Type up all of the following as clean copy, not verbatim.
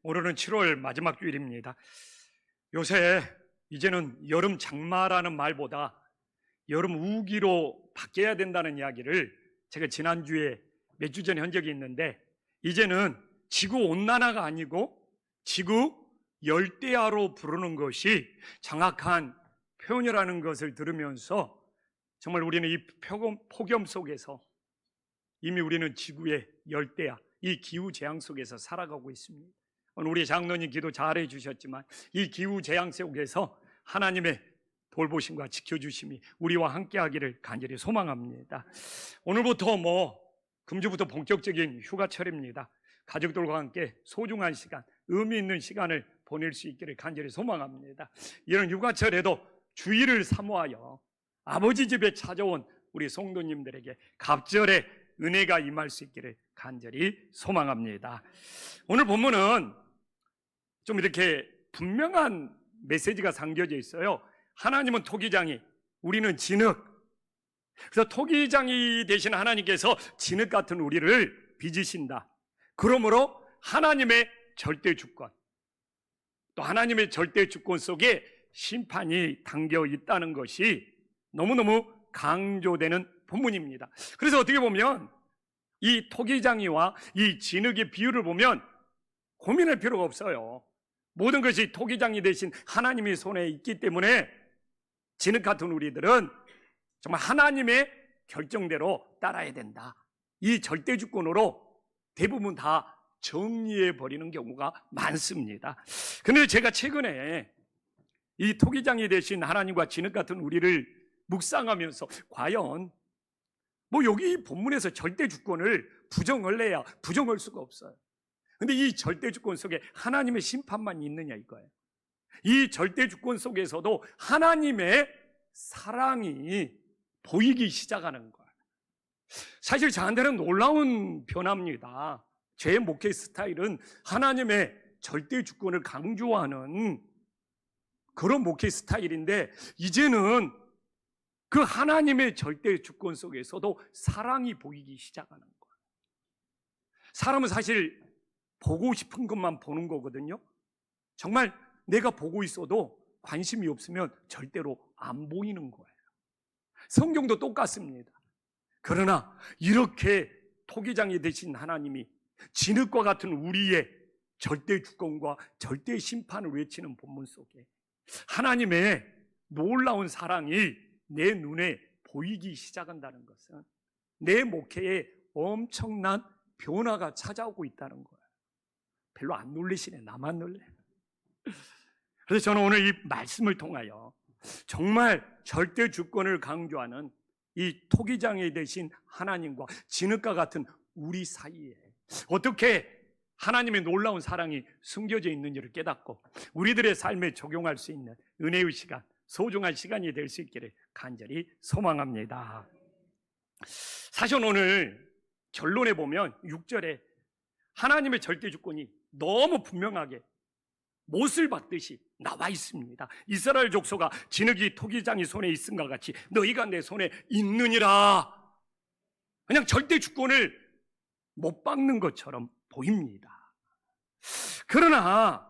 오늘은 7월 마지막 주일입니다. 요새 이제는 여름 장마라는 말보다 여름 우기로 바뀌어야 된다는 이야기를 제가 지난주에 몇 주 전에 한 적이 있는데, 이제는 지구 온난화가 아니고 지구 열대야로 부르는 것이 정확한 표현이라는 것을 들으면서 정말 우리는 이 폭염 속에서 이미 우리는 지구의 열대야, 이 기후재앙 속에서 살아가고 있습니다. 오늘 우리 장로님 기도 잘해 주셨지만 이 기후재앙 속에서 하나님의 돌보심과 지켜주심이 우리와 함께 하기를 간절히 소망합니다. 오늘부터 금주부터 본격적인 휴가철입니다. 가족들과 함께 소중한 시간, 의미 있는 시간을 보낼 수 있기를 간절히 소망합니다. 이런 휴가철에도 주일을 사모하여 아버지 집에 찾아온 우리 성도님들에게 갑절의 은혜가 임할 수 있기를 간절히 소망합니다. 오늘 본문은 좀 이렇게 분명한 메시지가 담겨져 있어요. 하나님은 토기장이, 우리는 진흙. 그래서 토기장이 되신 하나님께서 진흙 같은 우리를 빚으신다. 그러므로 하나님의 절대 주권, 또 하나님의 절대 주권 속에 심판이 담겨 있다는 것이 너무너무 강조되는 본문입니다. 그래서 어떻게 보면 이 토기장이와 이 진흙의 비유를 보면 고민할 필요가 없어요. 모든 것이 토기장이 되신 하나님의 손에 있기 때문에 진흙 같은 우리들은 정말 하나님의 결정대로 따라야 된다. 이 절대 주권으로 대부분 다 정리해 버리는 경우가 많습니다. 그런데 제가 최근에 이 토기장이 되신 하나님과 진흙 같은 우리를 묵상하면서 과연 여기 본문에서 절대 주권을 부정을 해야 부정할 수가 없어요. 근데 이 절대 주권 속에 하나님의 심판만 있느냐 이거예요. 이 절대 주권 속에서도 하나님의 사랑이 보이기 시작하는 거예요. 사실 저한테는 놀라운 변화입니다. 제 목회 스타일은 하나님의 절대 주권을 강조하는 그런 목회 스타일인데, 이제는 그 하나님의 절대 주권 속에서도 사랑이 보이기 시작하는 거예요. 사람은 사실 보고 싶은 것만 보는 거거든요. 정말 내가 보고 있어도 관심이 없으면 절대로 안 보이는 거예요. 성경도 똑같습니다. 그러나 이렇게 토기장이 되신 하나님이 진흙과 같은 우리의 절대 주권과 절대 심판을 외치는 본문 속에 하나님의 놀라운 사랑이 내 눈에 보이기 시작한다는 것은 내 목회에 엄청난 변화가 찾아오고 있다는 거예요. 별로 안 놀리시네. 나만 놀래요. 그래서 저는 오늘 이 말씀을 통하여 정말 절대 주권을 강조하는 이 토기장이 되신 하나님과 진흙과 같은 우리 사이에 어떻게 하나님의 놀라운 사랑이 숨겨져 있는지를 깨닫고 우리들의 삶에 적용할 수 있는 은혜의 시간, 소중한 시간이 될 수 있기를 간절히 소망합니다. 사실 오늘 결론에 보면 6절에 하나님의 절대 주권이 너무 분명하게 못을 박듯이 나와 있습니다. 이스라엘 족속아, 진흙이 토기장이 손에 있음과 같이 너희가 내 손에 있느니라. 그냥 절대 주권을 못 박는 것처럼 보입니다. 그러나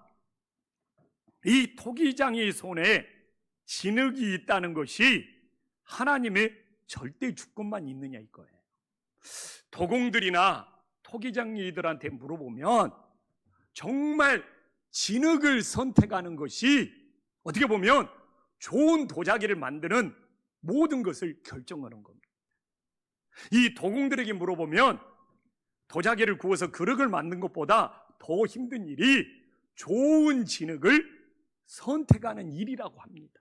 이 토기장이 손에 진흙이 있다는 것이 하나님의 절대 주권만 있느냐 이거예요. 도공들이나 토기장이들한테 물어보면 정말 진흙을 선택하는 것이 어떻게 보면 좋은 도자기를 만드는 모든 것을 결정하는 겁니다. 이 도공들에게 물어보면 도자기를 구워서 그릇을 만든 것보다 더 힘든 일이 좋은 진흙을 선택하는 일이라고 합니다.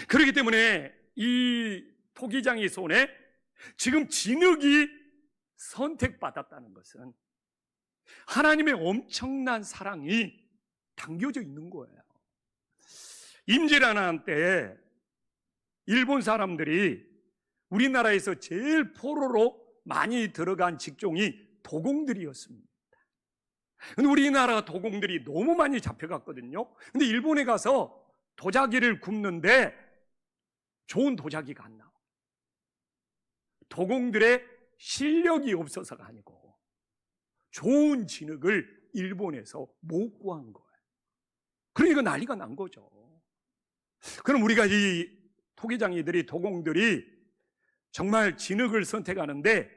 그렇기 때문에 이 토기장의 손에 지금 진흙이 선택받았다는 것은 하나님의 엄청난 사랑이 담겨져 있는 거예요. 임진왜란 때 일본 사람들이 우리나라에서 제일 포로로 많이 들어간 직종이 도공들이었습니다. 근데 우리나라 도공들이 너무 많이 잡혀갔거든요. 근데 일본에 가서 도자기를 굽는데 좋은 도자기가 안 나와요. 도공들의 실력이 없어서가 아니고 좋은 진흙을 일본에서 못 구한 거예요. 그러니까 난리가 난 거죠. 그럼 우리가 이 토기장이들이, 도공들이 정말 진흙을 선택하는데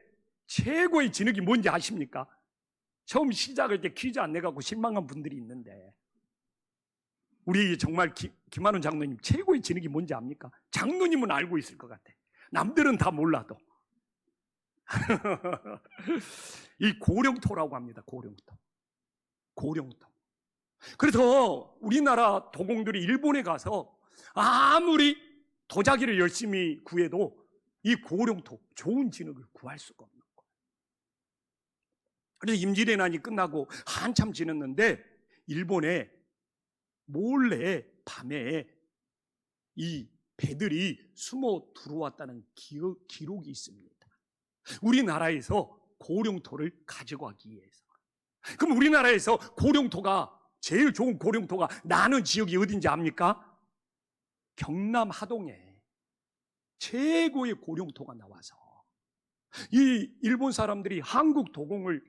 최고의 진흙이 뭔지 아십니까? 처음 시작할 때 퀴즈 안 내갖고 실망한 분들이 있는데, 우리 정말 김한훈 장로님 최고의 진흙이 뭔지 압니까? 장로님은 알고 있을 것 같아. 남들은 다 몰라도. 이 고령토라고 합니다. 고령토. 그래서 우리나라 도공들이 일본에 가서 아무리 도자기를 열심히 구해도 이 고령토, 좋은 진흙을 구할 수가 없는 거예요. 그래서 임진왜란이 끝나고 한참 지났는데 일본에 몰래 밤에 이 배들이 숨어 들어왔다는 기록이 있습니다. 우리나라에서 고령토를 가지고 가기 위해서. 그럼 우리나라에서 고령토가, 제일 좋은 고령토가 나는 지역이 어딘지 압니까? 경남 하동에 최고의 고령토가 나와서 이 일본 사람들이 한국 도공을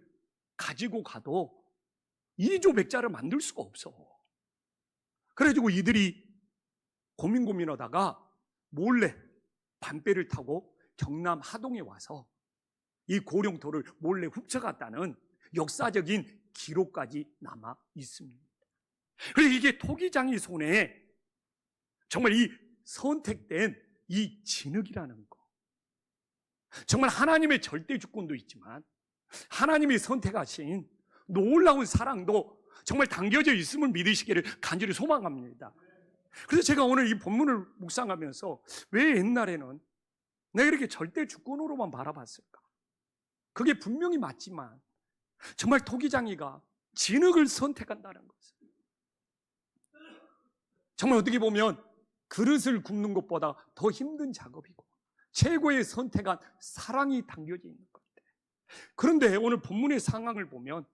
가지고 가도 이조백자를 만들 수가 없어. 그래가지고 이들이 고민하다가 몰래 밤배를 타고 경남 하동에 와서 이 고령토를 몰래 훔쳐갔다는 역사적인 기록까지 남아 있습니다. 그래서 이게 토기장이 손에 정말 이 선택된 이 진흙이라는 거, 정말 하나님의 절대 주권도 있지만 하나님이 선택하신 놀라운 사랑도 정말 담겨져 있음을 믿으시기를 간절히 소망합니다. 그래서 제가 오늘 이 본문을 묵상하면서 왜 옛날에는 내가 이렇게 절대 주권으로만 바라봤을까? 그게 분명히 맞지만 정말 토기장이가 진흙을 선택한다는 것은 정말 어떻게 보면 그릇을 굽는 것보다 더 힘든 작업이고 최고의 선택한 사랑이 담겨져 있는 것 같아요. 그런데 오늘 본문의 상황을 보면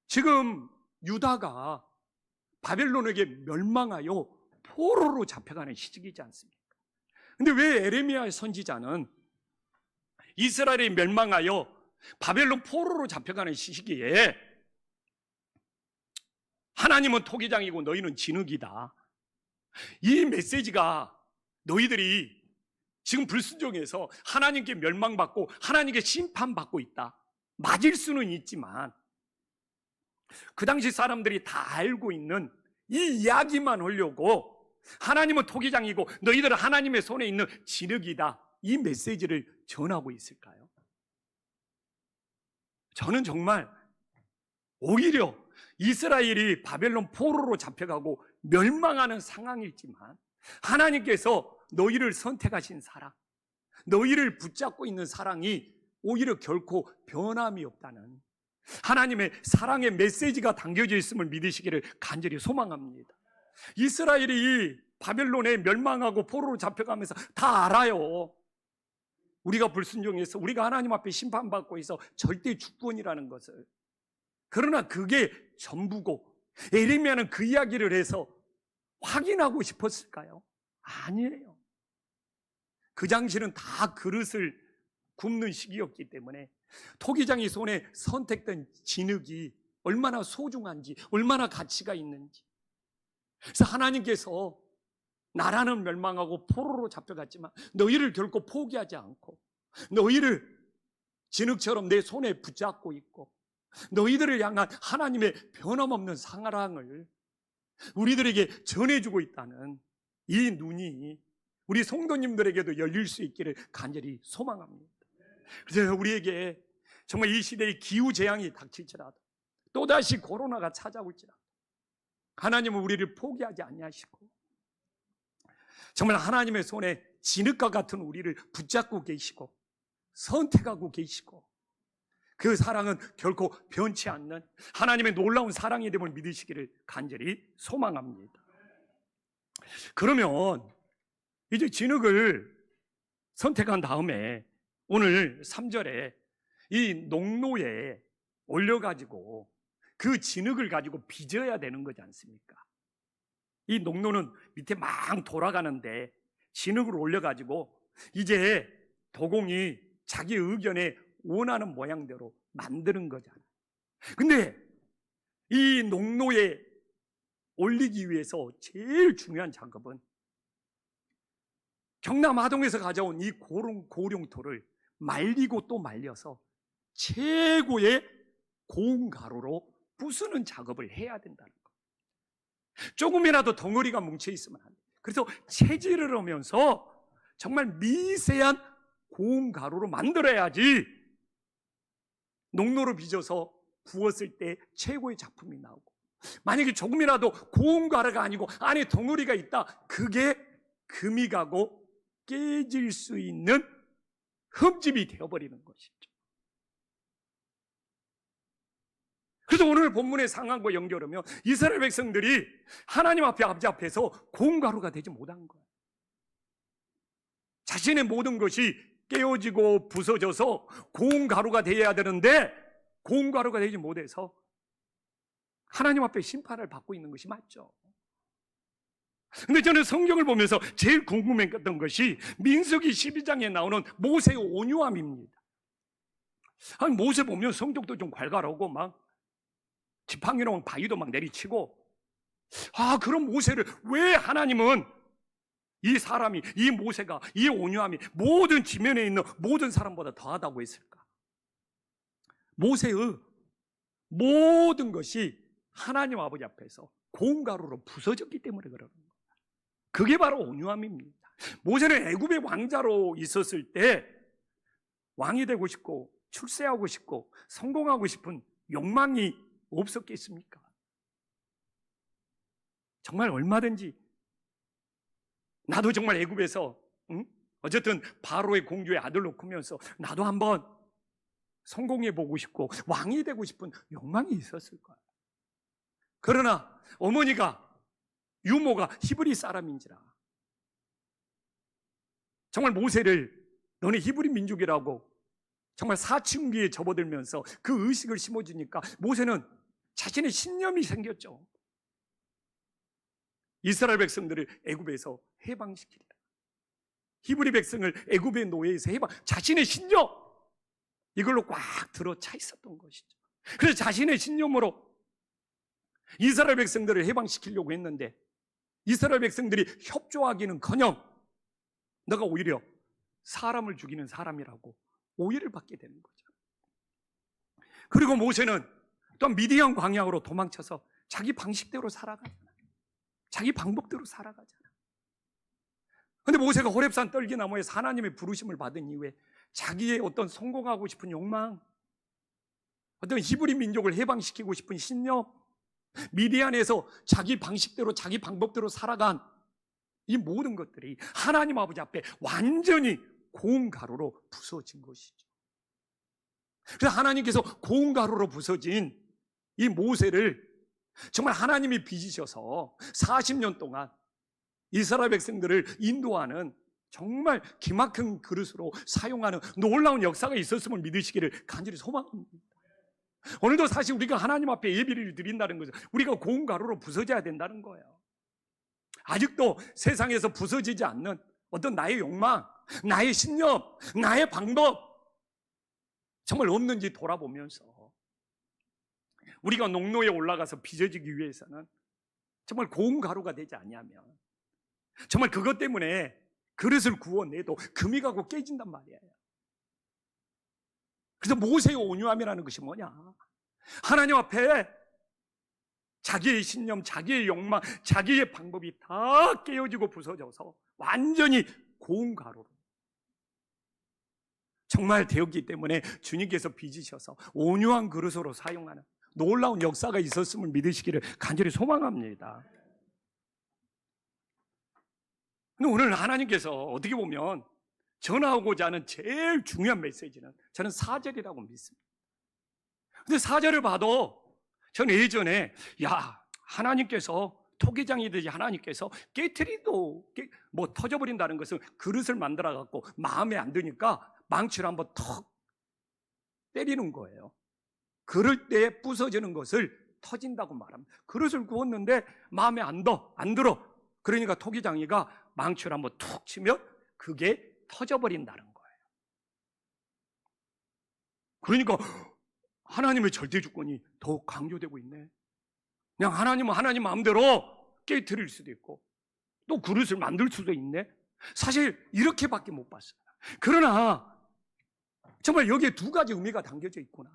지금 유다가 바벨론에게 멸망하여 포로로 잡혀가는 시기이지 않습니까? 근데 왜 에레미야 선지자는 이스라엘이 멸망하여 바벨론 포로로 잡혀가는 시기에 하나님은 토기장이고 너희는 진흙이다, 이 메시지가 너희들이 지금 불순종해서 하나님께 멸망받고 하나님께 심판받고 있다, 맞을 수는 있지만 그 당시 사람들이 다 알고 있는 이 이야기만 하려고 하나님은 토기장이고 너희들은 하나님의 손에 있는 진흙이다, 이 메시지를 전하고 있을까요? 저는 정말 오히려 이스라엘이 바벨론 포로로 잡혀가고 멸망하는 상황이지만 하나님께서 너희를 선택하신 사랑, 너희를 붙잡고 있는 사랑이 오히려 결코 변함이 없다는 하나님의 사랑의 메시지가 담겨져 있음을 믿으시기를 간절히 소망합니다. 이스라엘이 바벨론에 멸망하고 포로로 잡혀가면서 다 알아요. 우리가 불순종해서 우리가 하나님 앞에 심판받고 있어 절대 주권이라는 것을. 그러나 그게 전부고 에레미야는 그 이야기를 해서 확인하고 싶었을까요? 아니에요. 그 당시는 다 그릇을 굽는 시기였기 때문에 토기장이 손에 선택된 진흙이 얼마나 소중한지, 얼마나 가치가 있는지. 그래서 하나님께서 나라는 멸망하고 포로로 잡혀갔지만 너희를 결코 포기하지 않고 너희를 진흙처럼 내 손에 붙잡고 있고 너희들을 향한 하나님의 변함없는 사랑을 우리들에게 전해주고 있다는 이 눈이 우리 성도님들에게도 열릴 수 있기를 간절히 소망합니다. 그래서 우리에게 정말 이 시대의 기후재앙이 닥칠지라도 또다시 코로나가 찾아올지라도 하나님은 우리를 포기하지 아니하시고 정말 하나님의 손에 진흙과 같은 우리를 붙잡고 계시고 선택하고 계시고 그 사랑은 결코 변치 않는 하나님의 놀라운 사랑이 됨을 믿으시기를 간절히 소망합니다. 그러면 이제 진흙을 선택한 다음에 오늘 3절에 이 농로에 올려가지고 그 진흙을 가지고 빚어야 되는 거지 않습니까? 이 농로는 밑에 막 돌아가는데 진흙을 올려가지고 이제 도공이 자기 의견에 원하는 모양대로 만드는 거잖아요. 근데 이 농로에 올리기 위해서 제일 중요한 작업은 경남 하동에서 가져온 이 고룡토를 말리고 또 말려서 최고의 고운 가루로 부수는 작업을 해야 된다는 거예요. 조금이라도 덩어리가 뭉쳐 있으면 안 돼요. 그래서 체질을 하면서 정말 미세한 고운 가루로 만들어야지 농로로 빚어서 부었을 때 최고의 작품이 나오고, 만약에 조금이라도 고운 가루가 아니고 안에 덩어리가 있다, 그게 금이 가고 깨질 수 있는 흠집이 되어버리는 것이죠. 그래서 오늘 본문의 상황과 연결하면 이스라엘 백성들이 하나님 앞에, 아버지 앞에서 고운 가루가 되지 못한 거예요. 자신의 모든 것이 깨어지고 부서져서 고운 가루가 되어야 되는데 고운 가루가 되지 못해서 하나님 앞에 심판을 받고 있는 것이 맞죠. 근데 저는 성경을 보면서 제일 궁금했던 것이 민수기 12장에 나오는 모세의 온유함입니다. 아니, 모세 보면 성격도 좀 괄괄하고 막 지팡이로 바위도 막 내리치고, 그런 모세를 왜 하나님은 이 사람이, 이 모세가, 이 온유함이 모든 지면에 있는 모든 사람보다 더하다고 했을까? 모세의 모든 것이 하나님 아버지 앞에서 고운 가루로 부서졌기 때문에 그러는 거예요. 그게 바로 온유함입니다. 모세는 애굽의 왕자로 있었을 때 왕이 되고 싶고 출세하고 싶고 성공하고 싶은 욕망이 없었겠습니까? 정말 얼마든지 나도 정말 애굽에서 어쨌든 바로의 공주의 아들로 크면서 나도 한번 성공해 보고 싶고 왕이 되고 싶은 욕망이 있었을 거야. 그러나 어머니가, 유모가 히브리 사람인지라 정말 모세를 너네 히브리 민족이라고 정말 사춘기에 접어들면서 그 의식을 심어주니까 모세는 자신의 신념이 생겼죠. 이스라엘 백성들을 애굽에서 해방시키리라. 히브리 백성을 애굽의 노예에서 자신의 신념, 이걸로 꽉 들어차 있었던 것이죠. 그래서 자신의 신념으로 이스라엘 백성들을 해방시키려고 했는데 이스라엘 백성들이 협조하기는커녕 너가 오히려 사람을 죽이는 사람이라고 오해를 받게 되는 거죠. 그리고 모세는 또한 미디안 광야로 도망쳐서 자기 방식대로 살아가잖아. 자기 방법대로 살아가잖아. 그런데 모세가 호렙산 떨기나무에서 하나님의 부르심을 받은 이후에 자기의 어떤 성공하고 싶은 욕망, 어떤 히브리 민족을 해방시키고 싶은 신념, 미디안에서 자기 방식대로 자기 방법대로 살아간 이 모든 것들이 하나님 아버지 앞에 완전히 고운 가루로 부서진 것이죠. 그래서 하나님께서 고운 가루로 부서진 이 모세를 정말 하나님이 빚으셔서 40년 동안 이스라엘 백성들을 인도하는 정말 기막힌 그릇으로 사용하는 놀라운 역사가 있었음을 믿으시기를 간절히 소망합니다. 오늘도 사실 우리가 하나님 앞에 예비를 드린다는 것은 우리가 고운 가루로 부서져야 된다는 거예요. 아직도 세상에서 부서지지 않는 어떤 나의 욕망, 나의 신념, 나의 방법 정말 없는지 돌아보면서 우리가 농로에 올라가서 빚어지기 위해서는 정말 고운 가루가 되지 않냐면 정말 그것 때문에 그릇을 구워내도 금이 가고 깨진단 말이에요. 그래서 모세의 온유함이라는 것이 뭐냐? 하나님 앞에 자기의 신념, 자기의 욕망, 자기의 방법이 다 깨어지고 부서져서 완전히 고운 가루로 정말 되었기 때문에 주님께서 빚으셔서 온유한 그릇으로 사용하는 놀라운 역사가 있었음을 믿으시기를 간절히 소망합니다. 근데 오늘 하나님께서 어떻게 보면 전하고자 하는 제일 중요한 메시지는 저는 4절이라고 믿습니다. 근데 4절을 봐도 저는 예전에 하나님께서 토기장이듯이 하나님께서 깨트리도 뭐 터져버린다는 것은 그릇을 만들어 갖고 마음에 안 드니까 망치로 한번 턱 때리는 거예요. 그럴 때 부서지는 것을 터진다고 말합니다. 그릇을 구웠는데 마음에 안 들어. 그러니까 토기장이가 망치로 한번 툭 치면 그게 터져버린다는 거예요. 그러니까 하나님의 절대 주권이 더 강조되고 있네. 그냥 하나님은 하나님 마음대로 깨트릴 수도 있고 또 그릇을 만들 수도 있네. 사실 이렇게밖에 못 봤어요. 그러나 정말 여기에 두 가지 의미가 담겨져 있구나.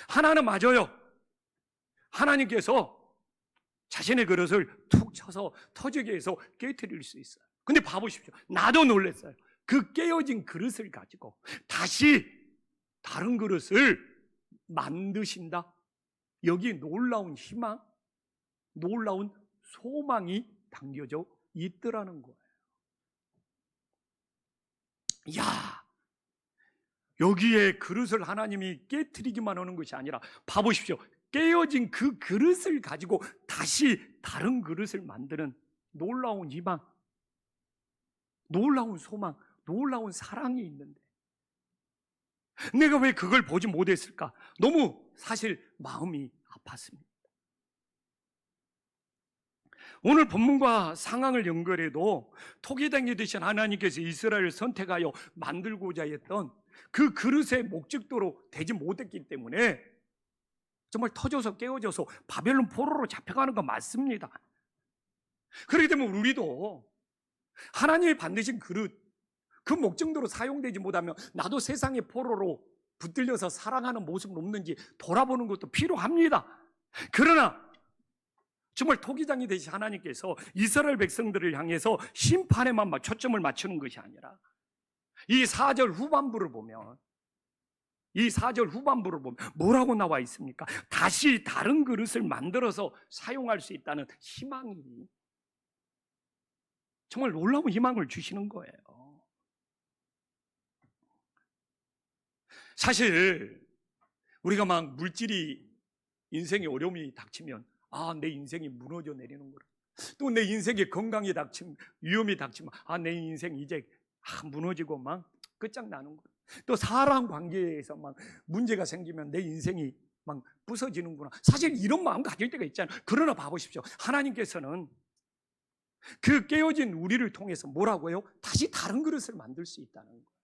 하나는 맞아요. 하나님께서 자신의 그릇을 툭 쳐서 터지게 해서 깨트릴 수 있어요. 근데 봐보십시오. 나도 놀랐어요. 그 깨어진 그릇을 가지고 다시 다른 그릇을 만드신다. 여기 놀라운 희망, 놀라운 소망이 담겨져 있더라는 거예요. 야, 여기에 그릇을 하나님이 깨트리기만 하는 것이 아니라 봐보십시오. 깨어진 그 그릇을 가지고 다시 다른 그릇을 만드는 놀라운 희망, 놀라운 소망, 놀라운 사랑이 있는데 내가 왜 그걸 보지 못했을까? 너무 사실 마음이 아팠습니다. 오늘 본문과 상황을 연결해도 토기당이 되신 하나님께서 이스라엘을 선택하여 만들고자 했던 그 그릇의 목적도로 되지 못했기 때문에 정말 터져서 깨어져서 바벨론 포로로 잡혀가는 건 맞습니다. 그렇기 때문에 우리도 하나님이 만드신 그릇, 그 목적도로 사용되지 못하면 나도 세상의 포로로 붙들려서 살아가는 모습은 없는지 돌아보는 것도 필요합니다. 그러나 정말 토기장이 되신 하나님께서 이스라엘 백성들을 향해서 심판에만 초점을 맞추는 것이 아니라 이 4절 후반부를 보면 뭐라고 나와 있습니까? 다시 다른 그릇을 만들어서 사용할 수 있다는 희망이, 정말 놀라운 희망을 주시는 거예요. 사실 우리가 막 물질이 인생에 어려움이 닥치면 내 인생이 무너져 내리는 거라. 또 내 인생에 건강이 닥치면, 위험이 닥치면 내 인생 이제 무너지고 막 끝장나는 거라. 또 사람 관계에서 막 문제가 생기면 내 인생이 막 부서지는구나. 사실 이런 마음 가질 때가 있잖아요. 그러나 봐보십시오. 하나님께서는 그 깨어진 우리를 통해서 뭐라고요? 다시 다른 그릇을 만들 수 있다는 거예요.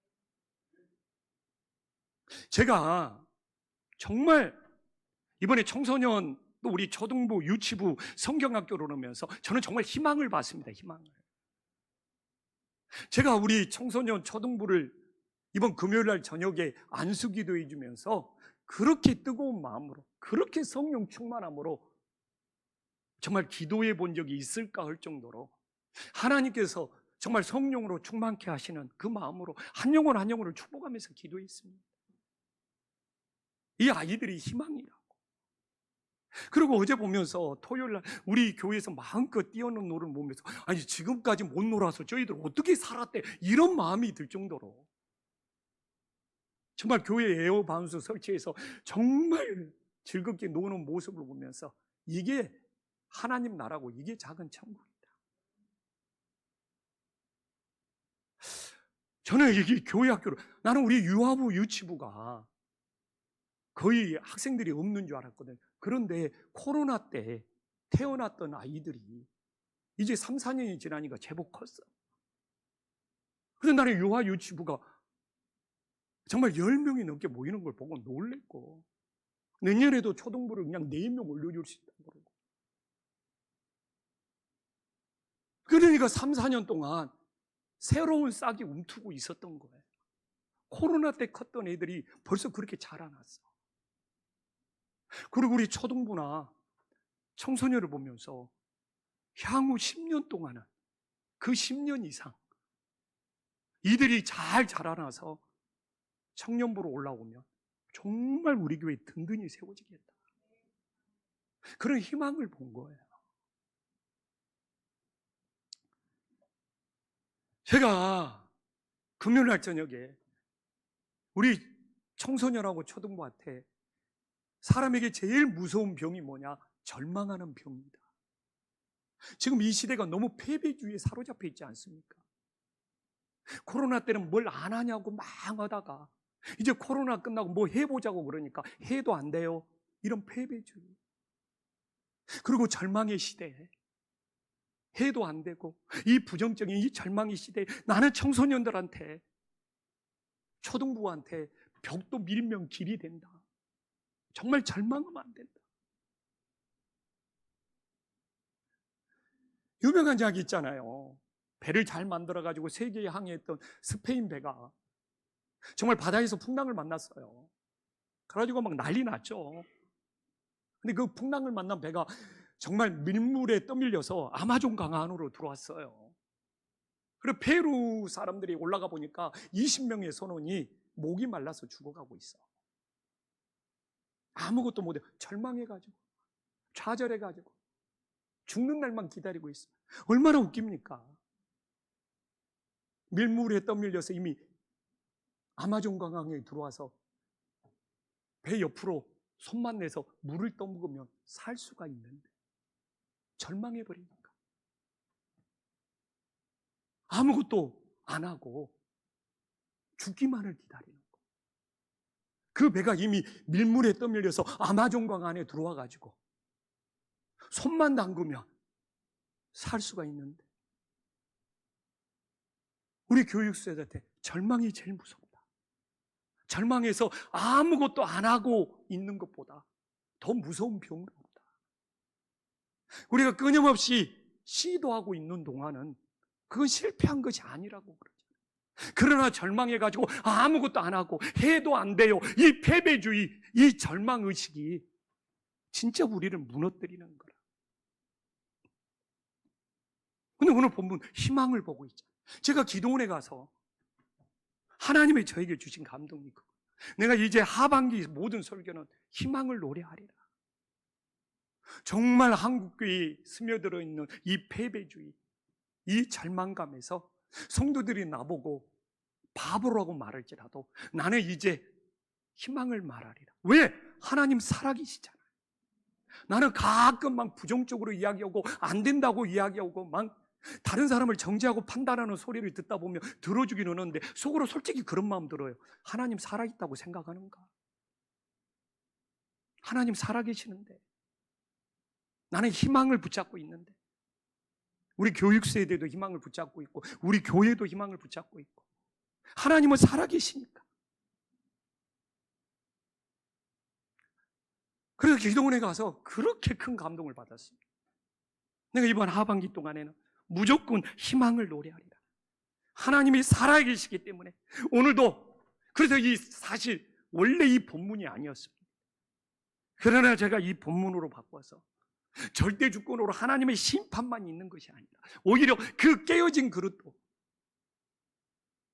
제가 정말 이번에 청소년 또 우리 초등부, 유치부, 성경학교로 오면서 저는 정말 희망을 봤습니다. 희망을. 제가 우리 청소년 초등부를 이번 금요일 날 저녁에 안수기도 해주면서 그렇게 뜨거운 마음으로, 그렇게 성령 충만함으로 정말 기도해 본 적이 있을까 할 정도로 하나님께서 정말 성령으로 충만케 하시는 그 마음으로 한 영혼 한 영혼을 축복하면서 기도했습니다. 이 아이들이 희망이라고. 그리고 어제 보면서 토요일 날 우리 교회에서 마음껏 뛰어노는 노래를 보면서 지금까지 못 놀아서 저희들 어떻게 살았대, 이런 마음이 들 정도로 정말 교회 에어바운스 설치해서 정말 즐겁게 노는 모습을 보면서 이게 하나님 나라고, 이게 작은 천국이다. 저는 이게 교회 학교로, 나는 우리 유아부 유치부가 거의 학생들이 없는 줄 알았거든. 그런데 코로나 때 태어났던 아이들이 이제 3, 4년이 지나니까 제법 컸어. 그래서 나는 유아 유치부가 정말 10명이 넘게 모이는 걸 보고 놀랬고, 내년에도 초등부를 그냥 4명 올려줄 수 있다고 그러고. 그러니까 3, 4년 동안 새로운 싹이 움트고 있었던 거예요. 코로나 때 컸던 애들이 벌써 그렇게 자라났어. 그리고 우리 초등부나 청소년을 보면서 향후 10년 동안은, 그 10년 이상 이들이 잘 자라나서 청년부로 올라오면 정말 우리 교회 든든히 세워지겠다, 그런 희망을 본 거예요. 제가 금요일날 저녁에 우리 청소년하고 초등부한테 사람에게 제일 무서운 병이 뭐냐? 절망하는 병이다. 지금 이 시대가 너무 패배주의에 사로잡혀 있지 않습니까? 코로나 때는 뭘 안 하냐고 막 하다가 이제 코로나 끝나고 뭐 해보자고 그러니까 해도 안 돼요. 이런 패배주의. 그리고 절망의 시대에 해도 안 되고 이 부정적인 이 절망의 시대에 나는 청소년들한테, 초등부한테 벽도 밀면 길이 된다, 정말 절망하면 안 된다. 유명한 이야기 있잖아요. 배를 잘 만들어가지고 세계에 항해했던 스페인 배가 정말 바다에서 풍랑을 만났어요. 그래가지고 막 난리 났죠. 근데 그 풍랑을 만난 배가 정말 밀물에 떠밀려서 아마존 강화 안으로 들어왔어요. 그리고 페루 사람들이 올라가 보니까 20명의 선원이 목이 말라서 죽어가고 있어. 아무것도 못해. 절망해가지고 좌절해가지고 죽는 날만 기다리고 있어. 얼마나 웃깁니까? 밀물에 떠밀려서 이미 아마존 강강에 들어와서 배 옆으로 손만 내서 물을 떠먹으면 살 수가 있는데 절망해버리니까 아무것도 안 하고 죽기만을 기다리는 거. 그 배가 이미 밀물에 떠밀려서 아마존 강 안에 들어와가지고 손만 담그면 살 수가 있는데 우리 교육생한테 절망이 제일 무섭다. 절망해서 아무것도 안 하고 있는 것보다 더 무서운 병은 없다. 우리가 끊임없이 시도하고 있는 동안은 그건 실패한 것이 아니라고 그러죠. 그러나 절망해가지고 아무것도 안 하고 해도 안 돼요. 이 패배주의, 이 절망의식이 진짜 우리를 무너뜨리는 거라. 근데 오늘 본문 희망을 보고 있잖아요. 제가 기도원에 가서 하나님이 저에게 주신 감동이 그거. 내가 이제 하반기 모든 설교는 희망을 노래하리라. 정말 한국교회에 스며들어 있는 이 패배주의, 이 절망감에서 성도들이 나보고 바보라고 말할지라도 나는 이제 희망을 말하리라. 왜? 하나님 살아계시잖아요. 나는 가끔 막 부정적으로 이야기하고 안 된다고 이야기하고 막 다른 사람을 정죄하고 판단하는 소리를 듣다 보면 들어주기는 하는데 속으로 솔직히 그런 마음 들어요. 하나님 살아있다고 생각하는가? 하나님 살아계시는데 나는 희망을 붙잡고 있는데 우리 교육세대도 희망을 붙잡고 있고 우리 교회도 희망을 붙잡고 있고 하나님은 살아계시니까. 그래서 기도원에 가서 그렇게 큰 감동을 받았습니다. 내가 이번 하반기 동안에는 무조건 희망을 노래하리라. 하나님이 살아계시기 때문에 오늘도 그래서 이 사실 원래 이 본문이 아니었습니다. 그러나 제가 이 본문으로 바꿔서 절대 주권으로 하나님의 심판만 있는 것이 아니라 오히려 그 깨어진 그릇도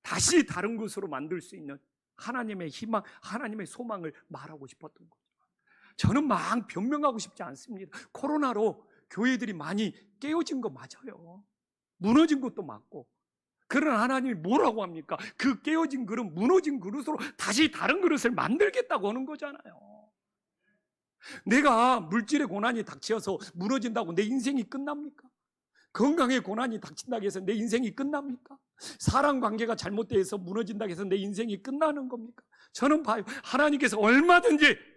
다시 다른 것으로 만들 수 있는 하나님의 희망, 하나님의 소망을 말하고 싶었던 거죠. 저는 막 변명하고 싶지 않습니다. 코로나로 교회들이 많이 깨어진 거 맞아요. 무너진 것도 맞고. 그러나 하나님이 뭐라고 합니까? 그 깨어진 그릇, 무너진 그릇으로 다시 다른 그릇을 만들겠다고 하는 거잖아요. 내가 물질의 고난이 닥쳐서 무너진다고 내 인생이 끝납니까? 건강의 고난이 닥친다고 해서 내 인생이 끝납니까? 사람 관계가 잘못돼서 무너진다고 해서 내 인생이 끝나는 겁니까? 저는 봐요. 하나님께서 얼마든지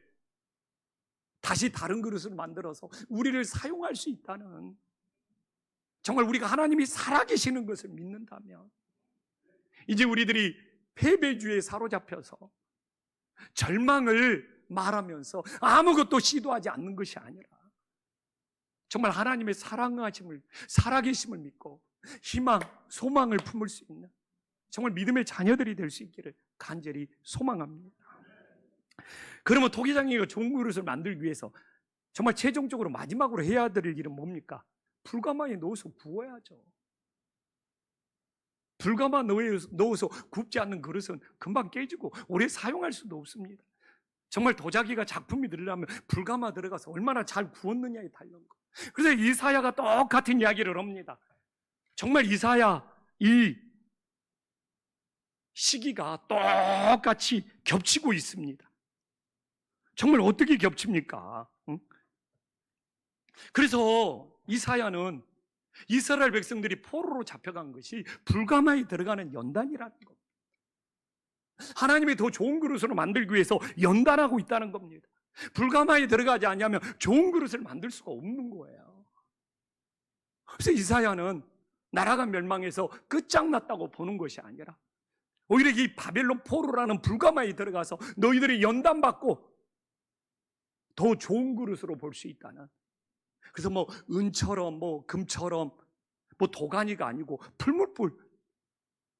다시 다른 그릇을 만들어서 우리를 사용할 수 있다는, 정말 우리가 하나님이 살아계시는 것을 믿는다면 이제 우리들이 패배주의에 사로잡혀서 절망을 말하면서 아무것도 시도하지 않는 것이 아니라 정말 하나님의 사랑하심을, 살아계심을 믿고 희망, 소망을 품을 수 있는 정말 믿음의 자녀들이 될 수 있기를 간절히 소망합니다. 그러면 토기장이가 좋은 그릇을 만들기 위해서 정말 최종적으로 마지막으로 해야 될 일은 뭡니까? 불가마에 넣어서 구워야죠. 불가마 넣어서 굽지 않는 그릇은 금방 깨지고 오래 사용할 수도 없습니다. 정말 도자기가 작품이 되려면 불가마 들어가서 얼마나 잘 구웠느냐에 달린 거. 그래서 이사야가 똑같은 이야기를 합니다. 정말 이사야 이 시기가 똑같이 겹치고 있습니다. 정말 어떻게 겹칩니까? 응? 그래서 이사야는 이스라엘 백성들이 포로로 잡혀간 것이 불가마에 들어가는 연단이라는 겁니다. 하나님이 더 좋은 그릇으로 만들기 위해서 연단하고 있다는 겁니다. 불가마에 들어가지 않으면 좋은 그릇을 만들 수가 없는 거예요. 그래서 이사야는 나라가 멸망해서 끝장났다고 보는 것이 아니라 오히려 이 바벨론 포로라는 불가마에 들어가서 너희들이 연단받고 더 좋은 그릇으로 볼 수 있다는, 그래서 뭐 은처럼 뭐 금처럼 뭐 도가니가 아니고 풀물불,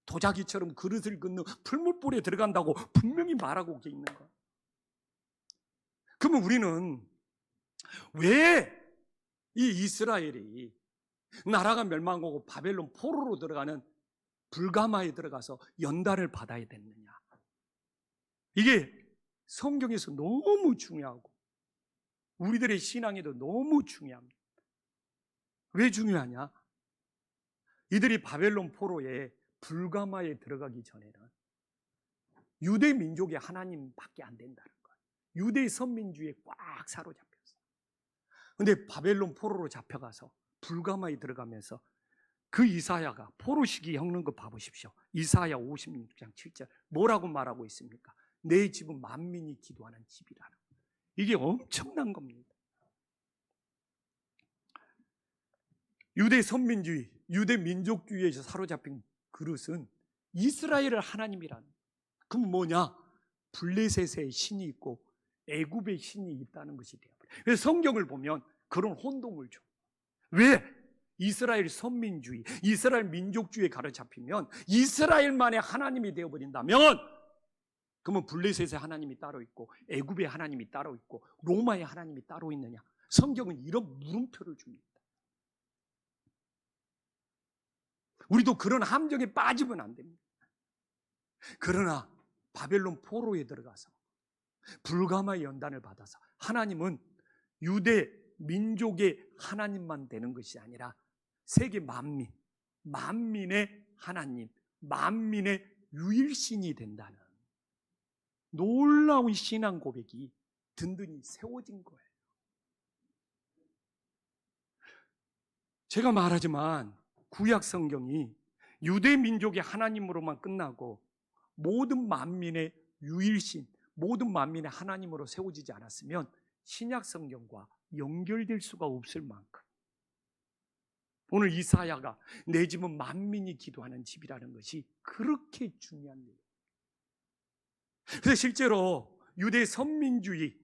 도자기처럼 그릇을 긋는 풀물불에 들어간다고 분명히 말하고 있는 거예요. 그러면 우리는 왜 이 이스라엘이 나라가 멸망하고 바벨론 포로로 들어가는 불가마에 들어가서 연단을 받아야 됐느냐? 이게 성경에서 너무 중요하고 우리들의 신앙에도 너무 중요합니다. 왜 중요하냐? 이들이 바벨론 포로에 불가마에 들어가기 전에는 유대 민족의 하나님밖에 안 된다는 거예요. 유대 선민주의에 꽉 사로잡혔어요. 근데 바벨론 포로로 잡혀가서 불가마에 들어가면서 그 이사야가 포로 시기 겪는 거 봐보십시오. 이사야 56장 7절 뭐라고 말하고 있습니까? 내 집은 만민이 기도하는 집이라는 거예요. 이게 엄청난 겁니다. 유대 선민주의, 유대 민족주의에서 사로잡힌 그릇은 이스라엘을 하나님이라는 거예요. 그럼 뭐냐? 블레셋의 신이 있고 애굽의 신이 있다는 것이 돼요. 그래서 성경을 보면 그런 혼동을 줘. 왜? 이스라엘 선민주의, 이스라엘 민족주의에 가로잡히면 이스라엘만의 하나님이 되어버린다면 그러면 블레셋의 하나님이 따로 있고 애굽의 하나님이 따로 있고 로마의 하나님이 따로 있느냐? 성경은 이런 물음표를 줍니다. 우리도 그런 함정에 빠지면 안 됩니다. 그러나 바벨론 포로에 들어가서 불가마의 연단을 받아서 하나님은 유대 민족의 하나님만 되는 것이 아니라 세계 만민, 만민의 하나님, 만민의 유일신이 된다는 놀라운 신앙 고백이 든든히 세워진 거예요. 제가 말하지만 구약 성경이 유대 민족의 하나님으로만 끝나고 모든 만민의 유일신, 모든 만민의 하나님으로 세워지지 않았으면 신약 성경과 연결될 수가 없을 만큼 오늘 이사야가 내 집은 만민이 기도하는 집이라는 것이 그렇게 중요한 일이에요. 그래서 실제로 유대 선민주의,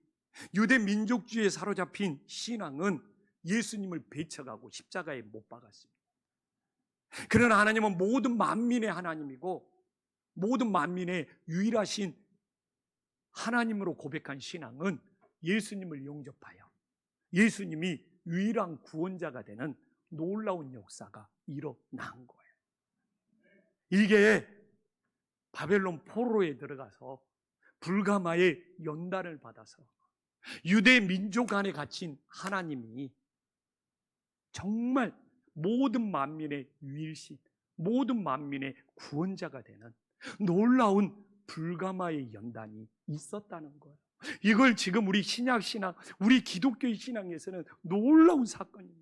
유대 민족주의에 사로잡힌 신앙은 예수님을 배척하고 십자가에 못 박았습니다. 그러나 하나님은 모든 만민의 하나님이고 모든 만민의 유일하신 하나님으로 고백한 신앙은 예수님을 영접하여 예수님이 유일한 구원자가 되는 놀라운 역사가 일어난 거예요. 이게 바벨론 포로에 들어가서 불가마의 연단을 받아서 유대 민족 안에 갇힌 하나님이 정말 모든 만민의 유일신, 모든 만민의 구원자가 되는 놀라운 불가마의 연단이 있었다는 거예요. 이걸 지금 우리 신약 신앙, 우리 기독교의 신앙에서는 놀라운 사건입니다.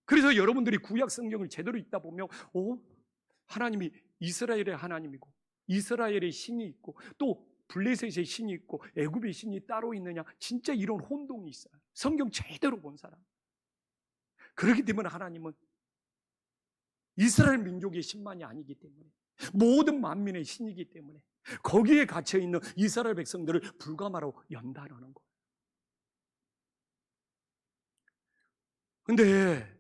그래서 여러분들이 구약 성경을 제대로 읽다 보면 하나님이 이스라엘의 하나님이고 이스라엘의 신이 있고 또 블레셋의 신이 있고 애굽의 신이 따로 있느냐, 진짜 이런 혼동이 있어요. 성경 제대로 본 사람. 그렇기 때문에 하나님은 이스라엘 민족의 신만이 아니기 때문에 모든 만민의 신이기 때문에 거기에 갇혀있는 이스라엘 백성들을 불가마로 연단하는 거예요. 근데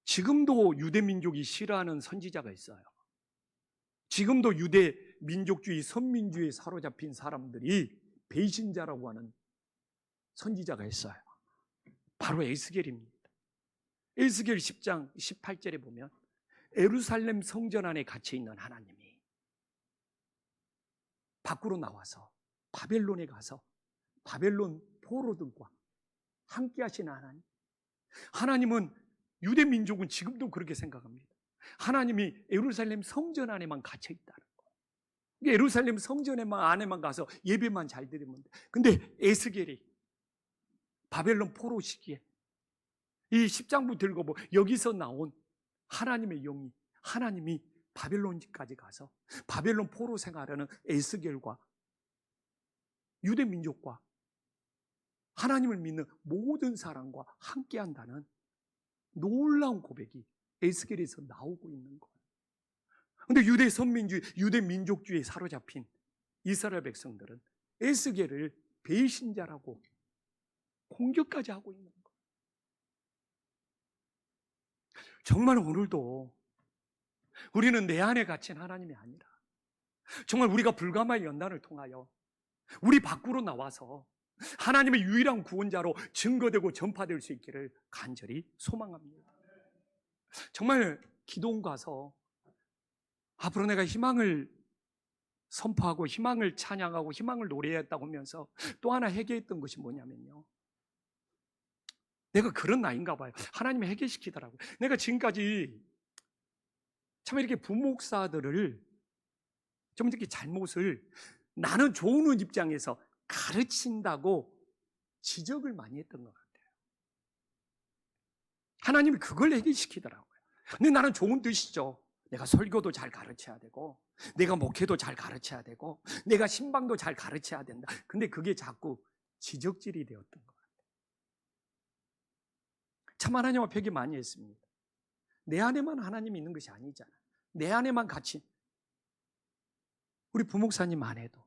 지금도 유대 민족이 싫어하는 선지자가 있어요. 지금도 유대 민족주의, 선민주의에 사로잡힌 사람들이 배신자라고 하는 선지자가 있어요. 바로 에스겔입니다. 에스겔 10장 18절에 보면 예루살렘 성전 안에 갇혀있는 하나님이 밖으로 나와서 바벨론에 가서 바벨론 포로들과 함께 하시는 하나님. 하나님은 유대 민족은 지금도 그렇게 생각합니다. 하나님이 예루살렘 성전 안에만 갇혀 있다는 거예요. 예루살렘 성전에만 안에만 가서 예배만 잘 드리면 돼. 근데 에스겔이 바벨론 포로 시기에 이 10장부 들고 여기서 나온 하나님의 영이 하나님이 바벨론까지 가서 바벨론 포로 생활하는 에스겔과 유대 민족과 하나님을 믿는 모든 사람과 함께한다는 놀라운 고백이 에스겔에서 나오고 있는 거예요. 그런데 유대 선민주의, 유대 민족주의에 사로잡힌 이스라엘 백성들은 에스겔을 배신자라고 공격까지 하고 있는 거예요. 정말 오늘도 우리는 내 안에 갇힌 하나님이 아니라 정말 우리가 불가마의 연단을 통하여 우리 밖으로 나와서 하나님의 유일한 구원자로 증거되고 전파될 수 있기를 간절히 소망합니다. 정말 기도원 가서 앞으로 내가 희망을 선포하고 희망을 찬양하고 희망을 노래했다고 하면서 또 하나 회개했던 것이 뭐냐면요, 내가 그런 나이인가 봐요. 하나님이 회개시키더라고요. 내가 지금까지 참 이렇게 부목사들을 좀 이렇게 잘못을 나는 좋은 입장에서 가르친다고 지적을 많이 했던 것 같아요. 하나님이 그걸 회개시키더라고요. 근데 나는 좋은 뜻이죠. 내가 설교도 잘 가르쳐야 되고, 내가 목회도 잘 가르쳐야 되고, 내가 신방도 잘 가르쳐야 된다. 근데 그게 자꾸 지적질이 되었던 것 같아요. 참 하나님 앞에 회개 많이 했습니다. 내 안에만 하나님이 있는 것이 아니잖아요. 내 안에만 같이, 우리 부목사님 안에도,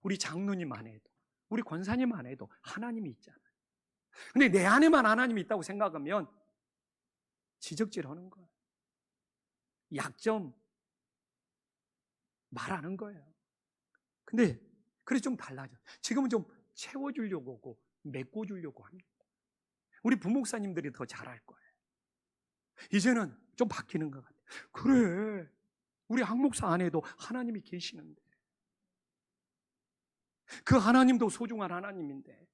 우리 장로님 안에도, 우리 권사님 안에도 하나님이 있잖아요. 근데 내 안에만 하나님이 있다고 생각하면 지적질하는 거예요. 약점 말하는 거예요. 근데 그래 좀 달라져. 지금은 좀 채워주려고 하고 메꿔주려고 합니다. 우리 부목사님들이 더 잘할 거예요. 이제는 좀 바뀌는 것 같아요. 그래, 우리 항목사 안에도 하나님이 계시는데, 그 하나님도 소중한 하나님인데,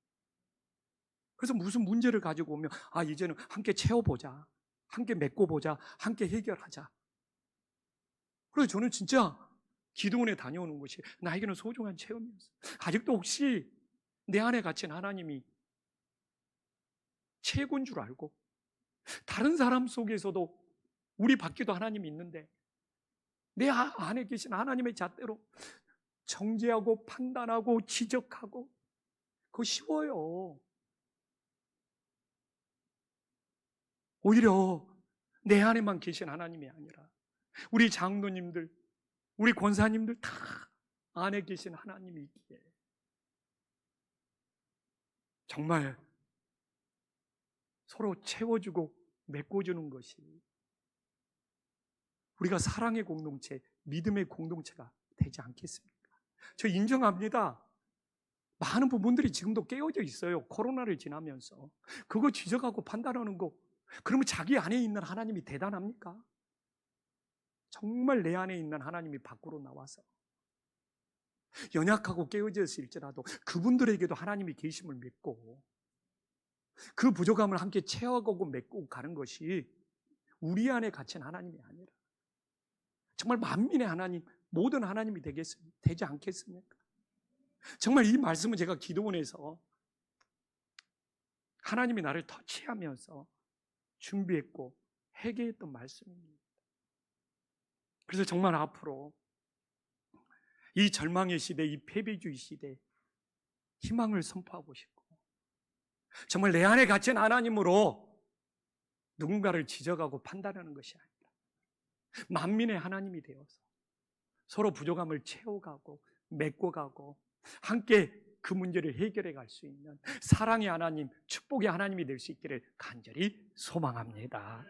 그래서 무슨 문제를 가지고 오면 이제는 함께 채워보자, 함께 메꿔보자, 함께 해결하자. 그래서 저는 진짜 기도원에 다녀오는 것이 나에게는 소중한 체험이었어요. 아직도 혹시 내 안에 갇힌 하나님이 최고인 줄 알고, 다른 사람 속에서도 우리 밖에도 하나님이 있는데 내 안에 계신 하나님의 잣대로 정죄하고 판단하고 지적하고, 그거 쉬워요. 오히려 내 안에만 계신 하나님이 아니라 우리 장로님들, 우리 권사님들 다 안에 계신 하나님이 있기에 정말 서로 채워주고 메꿔주는 것이 우리가 사랑의 공동체, 믿음의 공동체가 되지 않겠습니까? 저 인정합니다. 많은 부분들이 지금도 깨어져 있어요. 코로나를 지나면서. 그거 지적하고 판단하는 거, 그러면 자기 안에 있는 하나님이 대단합니까? 정말 내 안에 있는 하나님이 밖으로 나와서 연약하고 깨어져 있을지라도 그분들에게도 하나님이 계심을 믿고 그 부족함을 함께 채워가고 메꾸고 가는 것이 우리 안에 갇힌 하나님이 아니라 정말 만민의 하나님, 모든 하나님이 되지 않겠습니까? 정말 이 말씀은 제가 기도원에서 하나님이 나를 터치하면서 준비했고 회개했던 말씀입니다. 그래서 정말 앞으로 이 절망의 시대, 이 패배주의 시대에 희망을 선포하고 싶고, 정말 내 안에 갇힌 하나님으로 누군가를 지적하고 판단하는 것이 아니라 만민의 하나님이 되어서 서로 부족함을 채워가고 메꿔가고 함께 그 문제를 해결해 갈 수 있는 사랑의 하나님, 축복의 하나님이 될 수 있기를 간절히 소망합니다.